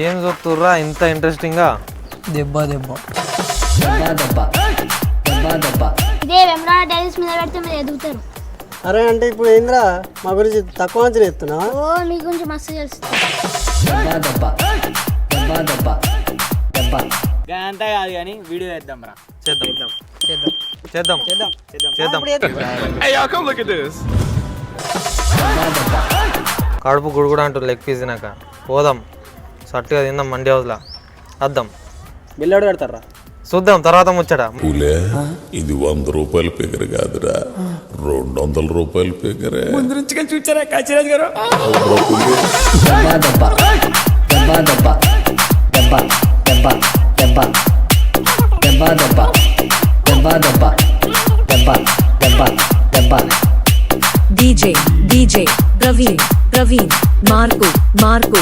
ఏం చూస్తుర్రా ఇంత ఇంట్రెస్టింగ్గా? దెబ్బ దెబ్బ ఇదే వెమ్రా డైరీస్ మీద పెడితే మీరు ఎదుగుతారు. అరే అంటే ఇప్పుడు ఏంద్రా మా గురించి తక్కువ అంచనా ఎత్తున్నా? ఓ మీ గురించి మస్తు తెలుస్తుంది. అంతా కాదు కానీ వీడియో వేద్దాం రా. చేద్దాం చేద్దాం చేద్దాం చేద్దాం. కడుపు గుడుగుడు అంటారు లెగ్ పీస్ తినాక. పోదాం సట్టుగా తిందాం మండి హౌస్లో వద్దాం. బిల్లోడు పెడతారా? చూద్దాం తర్వాత ముచ్చట. పూలే ఇది 100 రూపాయల ఫిగర్ కాదురా, 200 రూపాయల ఫిగరే. ముందు నుంచి చూచారా కాశీరాజ్ గారు? DJ Praveen Marco